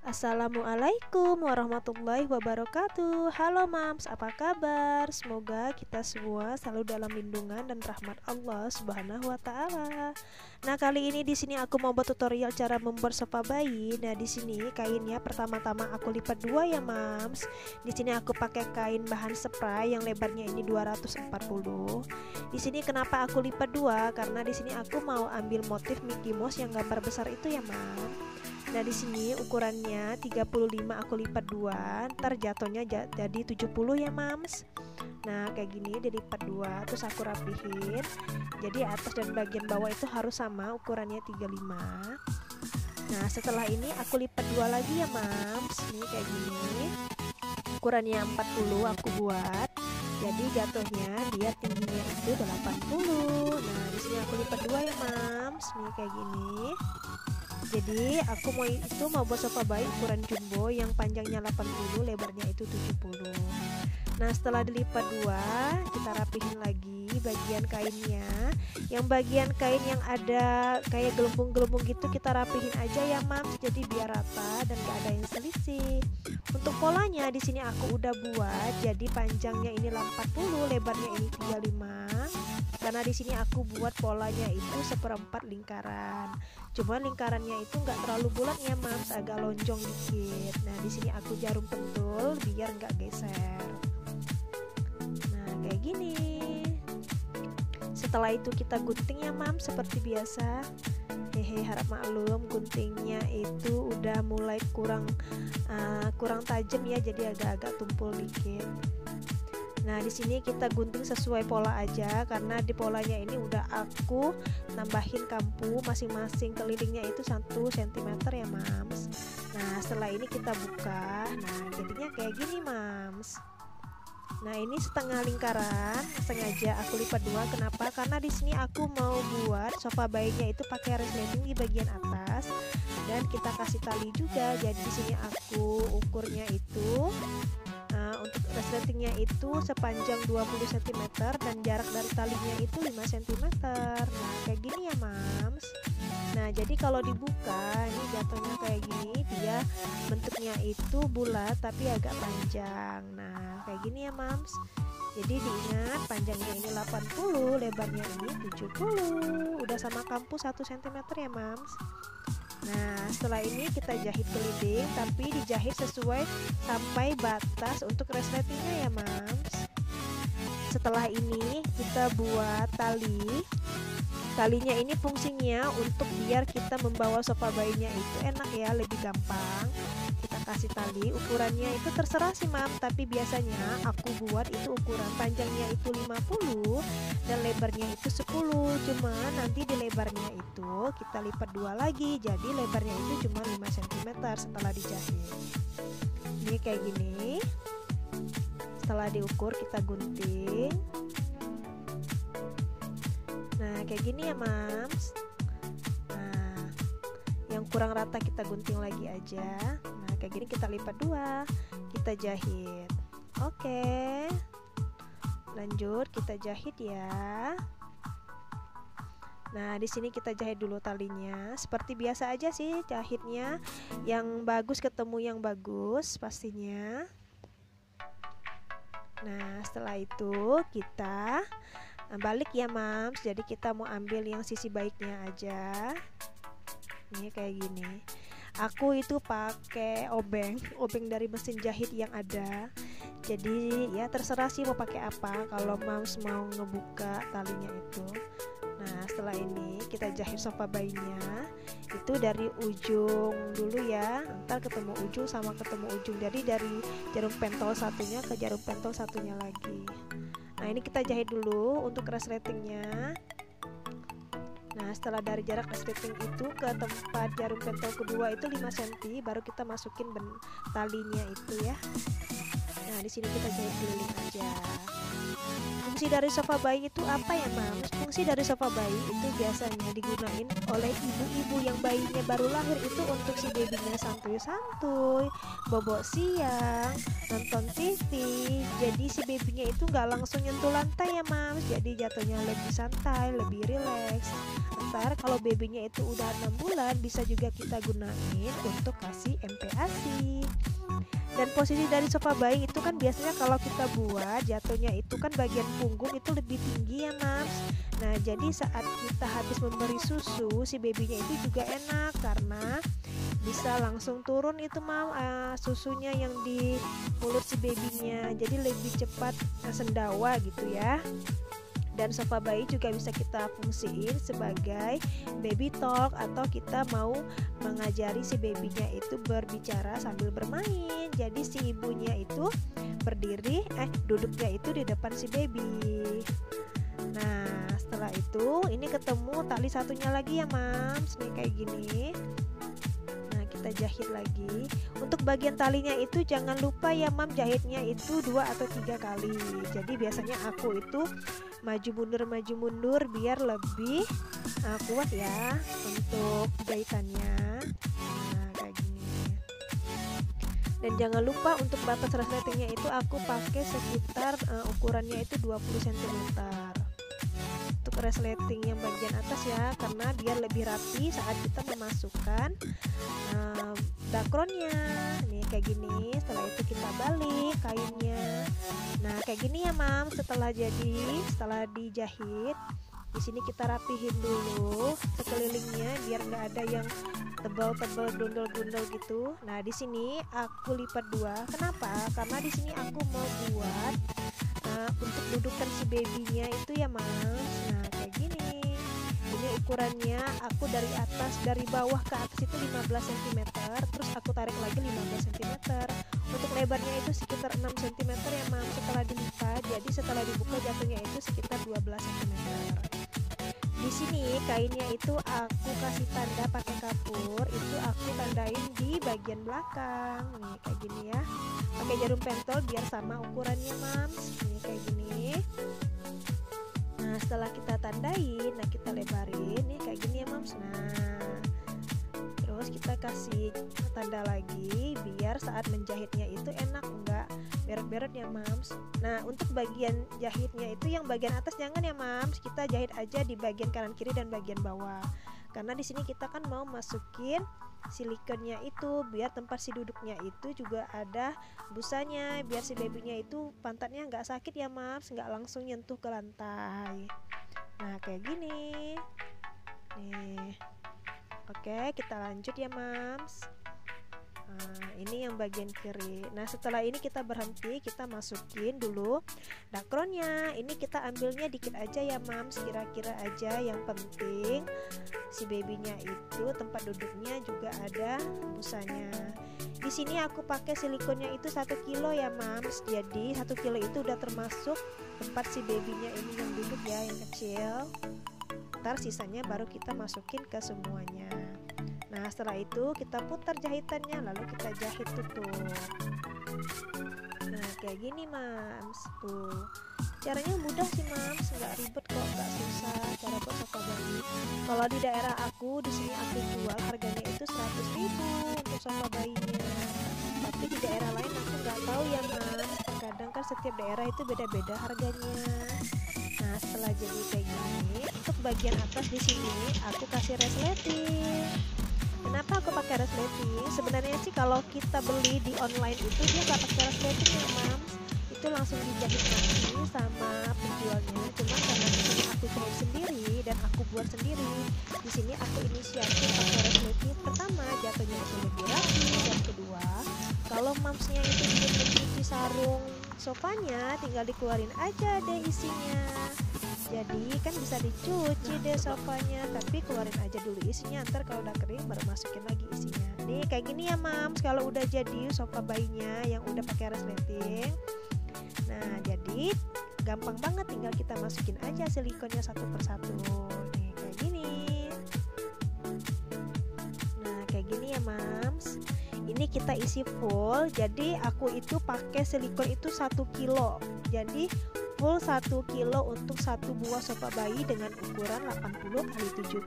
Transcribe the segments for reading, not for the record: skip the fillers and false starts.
Assalamualaikum warahmatullahi wabarakatuh. Halo Mams, apa kabar? Semoga kita semua selalu dalam lindungan dan rahmat Allah Subhanahu wa taala. Nah, kali ini di sini aku mau buat tutorial cara membuat sofa bayi. Nah, di sini kainnya pertama-tama aku lipat dua ya Mams. Di sini aku pakai kain bahan spray yang lebarnya ini 240. Di sini kenapa aku lipat dua? Karena di sini aku mau ambil motif Mickey Mouse yang gambar besar itu ya Mams. Nah, di sini ukurannya 35 aku lipat 2, ntar jatuhnya jadi 70 ya Mams. Nah, kayak gini dilipat 2, terus aku rapihin. Jadi atas dan bagian bawah itu harus sama ukurannya 35. Nah, setelah ini aku lipat 2 lagi ya Mams. Ini kayak gini. Ukurannya 40 aku buat. Jadi jatuhnya dia tingginya itu 80. Nah, di sini aku lipat 2 ya Mams. Nih kayak gini. Jadi aku mau buat sofa bayi ukuran jumbo yang panjangnya 80, lebarnya itu 70. Nah, setelah dilipat 2, kita rapihin lagi bagian kainnya. Yang bagian kain yang ada kayak gelembung-gelembung gitu kita rapihin aja ya Mams, jadi biar rata dan gak ada yang selisih. Untuk polanya di sini aku udah buat, jadi panjangnya ini 40, lebarnya ini 35. Karena di sini aku buat polanya itu seperempat lingkaran. Cuma lingkarannya itu nggak terlalu bulat ya Mams, agak lonjong dikit. Nah, di sini aku jarum pentul biar nggak geser. Nah, kayak gini. Setelah itu kita gunting ya Mams seperti biasa. Hehe, harap maklum guntingnya itu udah mulai kurang tajam ya, jadi agak-agak tumpul dikit. Nah, di sini kita gunting sesuai pola aja, karena di polanya ini udah aku nambahin kampu masing-masing kelilingnya itu 1 cm ya Mams. Nah, setelah ini kita buka. Nah, jadinya kayak gini Mams. Nah, ini setengah lingkaran sengaja aku lipat 2. Kenapa? Karena di sini aku mau buat sofa bayinya itu pakai resleting di bagian atas dan kita kasih tali juga. Jadi di sini aku ukurnya itu untuk resletingnya itu sepanjang 20 cm dan jarak dari talinya itu 5 cm. Nah, kayak gini ya Mams. Nah, jadi kalau dibuka ini jatuhnya kayak gini, dia bentuknya itu bulat tapi agak panjang. Nah, kayak gini ya Mams. Jadi diingat panjangnya ini 80, lebarnya ini 70. Udah sama kampu 1 cm ya Mams. Nah, setelah ini kita jahit keliling, tapi dijahit sesuai sampai batas untuk resletingnya ya Mams. Setelah ini kita buat tali. Talinya ini fungsinya untuk biar kita membawa sofa bayinya itu enak ya, lebih gampang. Kita kasih tali, ukurannya itu terserah sih Mam, tapi biasanya aku buat itu ukuran panjangnya itu 50 dan lebarnya itu 10. Cuma nanti di lebarnya itu kita lipat 2 lagi, jadi lebarnya itu cuma 5 cm setelah dijahit. Ini kayak gini. Setelah diukur kita gunting. Nah, kayak gini ya Mams. Nah, yang kurang rata kita gunting lagi aja. Nah, kayak gini kita lipat 2, kita jahit. Oke, lanjut kita jahit ya. Nah, di sini kita jahit dulu talinya. Seperti biasa aja sih jahitnya. Yang bagus ketemu yang bagus pastinya. Nah, setelah itu kita balik ya Mams. Jadi kita mau ambil yang sisi baiknya aja. Ini kayak gini. Aku itu pakai obeng dari mesin jahit yang ada. Jadi ya terserah sih mau pakai apa kalau Mams mau ngebuka talinya itu. Nah, setelah ini kita jahit sofa bayinya itu dari ujung dulu ya, ntar ketemu ujung sama ketemu ujung. Jadi dari jarum pentol satunya ke jarum pentol satunya lagi. Nah, ini kita jahit dulu untuk resletingnya. Nah, setelah dari jarak resleting itu ke tempat jarum pentol kedua itu 5 cm, baru kita masukin talinya itu ya. Nah, di sini kita jahit keliling aja. Fungsi dari sofa bayi itu apa ya Mams? Fungsi dari sofa bayi itu biasanya digunain oleh ibu-ibu yang bayinya baru lahir itu untuk si babynya santuy-santuy, bobok siang, nonton TV. Jadi si babynya itu nggak langsung nyentuh lantai ya Mams. Jadi jatuhnya lebih santai, lebih rileks. Ntar kalau babynya itu udah 6 bulan bisa juga kita gunain untuk kasih MPASI. Dan posisi dari sofa bayi itu kan biasanya kalau kita buat jatuhnya itu kan bagian punggung itu lebih tinggi ya mams. Nah jadi saat kita habis memberi susu, si babynya itu juga enak karena bisa langsung turun itu mam, susunya yang di mulut si babynya, jadi lebih cepat sendawa gitu ya. Dan sofa bayi juga bisa kita fungsiin sebagai baby talk atau kita mau mengajari si babynya itu berbicara sambil bermain. Jadi si ibunya itu berdiri, duduknya itu di depan si baby. Nah setelah itu ini ketemu tali satunya lagi ya mams, nih kayak gini. Nah kita jahit lagi. Untuk bagian talinya itu jangan lupa ya mam, jahitnya itu 2 atau 3 kali. Jadi biasanya aku itu maju mundur biar lebih kuat ya untuk jahitannya. Nah kayak gini. Dan jangan lupa untuk batas resletingnya itu aku pakai sekitar ukurannya itu 20 cm untuk resleting yang bagian atas ya, karena biar lebih rapi saat kita memasukkan dakronnya. Nih kayak gini. Setelah itu kita balik kainnya. Nah kayak gini ya mam. Setelah dijahit, di sini kita rapihin dulu sekelilingnya biar nggak ada yang tebal-tebal gundul-gundul gitu. Nah di sini aku lipat 2. Kenapa? Karena di sini aku mau buat untuk dudukkan si babynya itu ya mam. Nah kayak gini. Ini ukurannya aku dari bawah ke atas itu 15 cm, terus aku tarik lagi 15 cm. Untuk lebarnya itu sekitar 6 cm ya mam setelah dilipat. Jadi setelah dibuka jatuhnya itu sekitar 12 cm. Di sini kainnya itu aku kasih tanda pakai kapur, itu aku tandain di bagian belakang. Nih kayak gini ya. Pakai jarum pentol biar sama ukurannya mams. Nih kayak gini. Nah setelah kita tandain, nah kita lebarin nih kayak gini ya mams. Nah terus kita kasih tanda lagi biar saat menjahitnya itu enak, enggak beret-beret ya mams. Nah untuk bagian jahitnya itu yang bagian atas jangan ya mams, kita jahit aja di bagian kanan kiri dan bagian bawah, karena di sini kita kan mau masukin silikonnya itu biar tempat si duduknya itu juga ada busanya, biar si babynya itu pantatnya nggak sakit ya mams, nggak langsung nyentuh ke lantai. Nah kayak gini nih. Oke kita lanjut ya mams. Nah ini yang bagian kiri. Nah setelah ini kita berhenti, kita masukin dulu dakronnya. Ini kita ambilnya dikit aja ya mams, kira-kira aja. Yang penting si babynya itu tempat duduknya juga ada busanya. Di sini aku pakai silikonnya itu 1 kilo ya mams. Jadi 1 kilo itu udah termasuk tempat si babynya ini yang duduk ya, yang kecil. Ntar sisanya baru kita masukin ke semuanya. Nah setelah itu kita putar jahitannya, lalu kita jahit tutup. Nah kayak gini mams. Tuh caranya mudah sih mams, nggak ribet kok, nggak susah cara buat sofa bayi. Kalau di daerah aku, di sini aku jual harganya itu 100.000 untuk sofa bayinya. Tapi di daerah lain aku nggak tahu ya mams, terkadang kan setiap daerah itu beda-beda harganya. Nah setelah jadi kayak gini, untuk bagian atas di sini aku kasih resleting. Kenapa aku pakai resleting? Sebenarnya sih kalau kita beli di online itu dia nggak pakai resleting ya mams, itu langsung dijahit nanti sama penjualnya. Cuman karena di sini aku jahit sendiri dan aku buat sendiri, di sini aku inisiatif pakai resleting. Pertama jatuhnya itu lebih rapi, dan kedua kalau mamsnya itu ingin mencuci sarung sofanya, tinggal dikeluarin aja deh isinya. Jadi kan bisa dicuci deh sofanya, tapi keluarin aja dulu isinya, ntar kalau udah kering baru masukin lagi isinya. Nih kayak gini ya mams kalau udah jadi sofa bayinya yang udah pakai resleting. Nah jadi gampang banget, tinggal kita masukin aja silikonnya satu persatu. Nih kayak gini. Nah kayak gini ya mams. Ini kita isi full, jadi aku itu pakai silikon itu 1 kilo. Jadi full 1 kilo untuk satu buah sofa bayi dengan ukuran 80x70.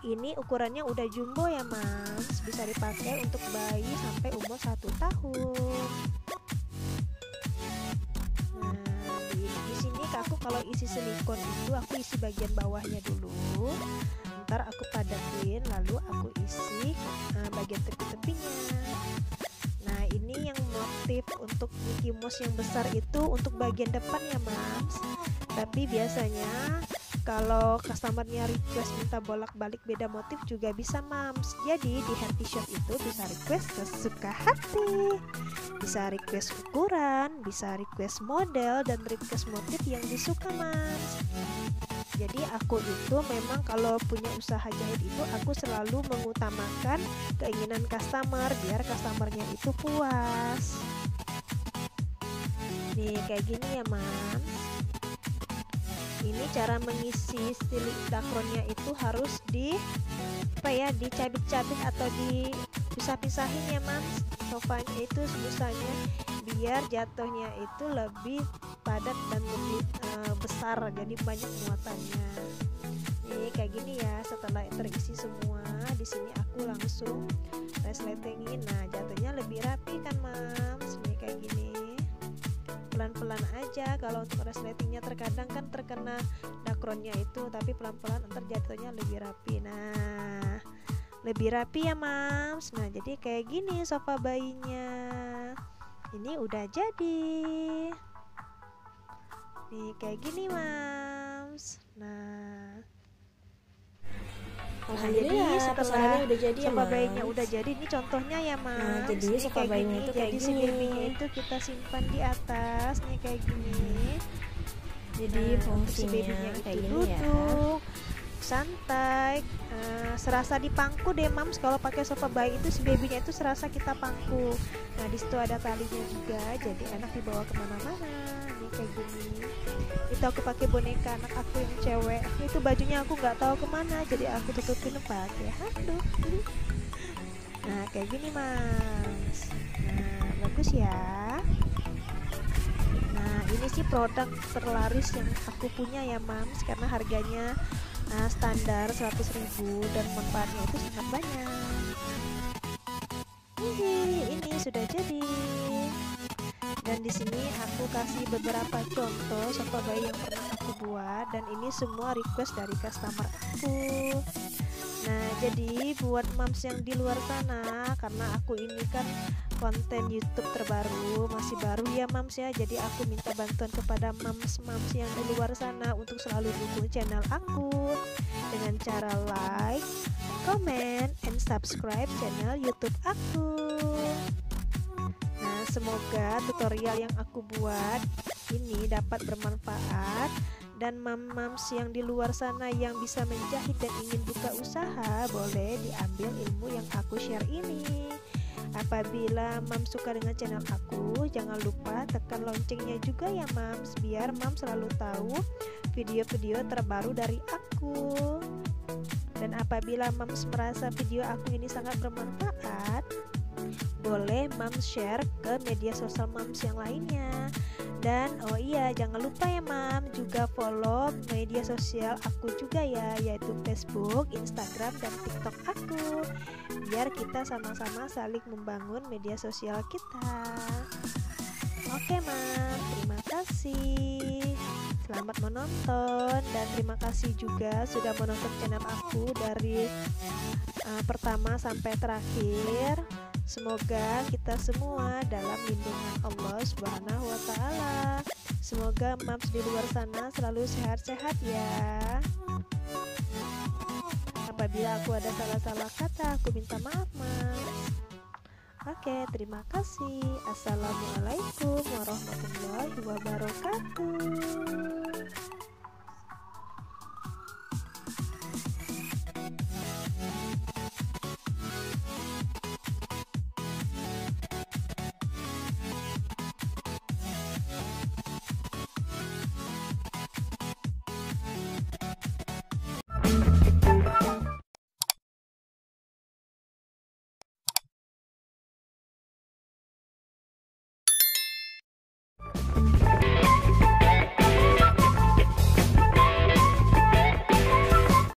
Ini ukurannya udah jumbo ya mams, bisa dipakai untuk bayi sampai umur 1 tahun. Nah di sini aku kalau isi silikon itu aku isi bagian bawahnya dulu, ntar aku padatin, lalu aku isi bagian tepi-tepinya. Nah ini Mickey Mouse yang besar itu untuk bagian depan ya Mams. Tapi biasanya kalau customernya request minta bolak-balik beda motif juga bisa Mams. Jadi di Happy Shop itu bisa request sesuka hati, bisa request ukuran, bisa request model, dan request motif yang disuka Mams. Jadi aku itu memang kalau punya usaha jahit itu aku selalu mengutamakan keinginan customer biar customernya itu puas. Nih kayak gini ya Mams. Ini cara mengisi stilik dakronnya itu harus dicabik-cabik atau dipisah-pisahin ya Mams. Sofanya itu sebusanya biar jatuhnya itu lebih padat dan lebih besar, jadi banyak muatannya. Nih kayak gini ya. Setelah terisi semua, di sini aku langsung resletingin. Nah jatuhnya lebih rapi kan Mams. Nih kayak gini. Pelan-pelan aja kalau untuk resletingnya, terkadang kan terkena dakronnya itu, tapi pelan-pelan ntar jatuhnya lebih rapi. Nah lebih rapi ya Mams. Nah jadi kayak gini sofa bayinya. Ini udah jadi. Nih kayak gini Mams. Nah jadi setelah udah jadi sofa bayinya udah jadi, ini contohnya ya Mams. Nah, jadi ini sofa bayinya itu kayak jadi si gini. babynya itu kita simpan di atas nih kayak gini. Jadi Si babynya fungsinya itu kayak gini ya. duduk santai, serasa dipangku deh Mams. Kalau pakai sofa bayi itu si babynya itu serasa kita pangku. Nah di situ ada talinya juga, jadi enak dibawa kemana-mana. Nih kayak gini. Itu aku pakai boneka anak aku yang cewek. Itu bajunya aku nggak tahu kemana, jadi aku tutupin pakai handuk. Nah kayak gini Mams. Nah bagus ya. Nah ini sih produk terlaris yang aku punya ya Mams, karena harganya standar 100.000 dan manfaatnya itu sangat banyak. Ini sudah jadi. Dan di sini aku kasih beberapa contoh sofa bayi yang pernah aku buat, dan ini semua request dari customer aku. Nah jadi buat Mams yang di luar sana, karena aku ini kan konten YouTube terbaru, masih baru ya Mams ya, jadi aku minta bantuan kepada Mams yang di luar sana untuk selalu dukung channel aku dengan cara like, comment, and subscribe channel YouTube aku. Nah semoga tutorial yang aku buat ini dapat bermanfaat, dan mams yang di luar sana yang bisa menjahit dan ingin buka usaha, boleh diambil ilmu yang aku share ini. Apabila Mams suka dengan channel aku, jangan lupa tekan loncengnya juga ya Mams, biar Mams selalu tahu video-video terbaru dari aku. Dan apabila Mams merasa video aku ini sangat bermanfaat, boleh Mams share ke media sosial Mams yang lainnya. Dan oh iya, jangan lupa ya Mams juga follow media sosial aku juga ya, yaitu Facebook, Instagram, dan TikTok aku, biar kita sama-sama saling membangun media sosial kita. Oke Mams, terima kasih. Selamat menonton, dan terima kasih juga sudah menonton channel aku dari pertama sampai terakhir. Semoga kita semua dalam lindungan Allah Subhanahu wa Ta'ala. Semoga Mams di luar sana selalu sehat-sehat ya. Apabila aku ada salah-salah kata, aku minta maaf Mams. Oke, terima kasih. Assalamualaikum warahmatullahi wabarakatuh.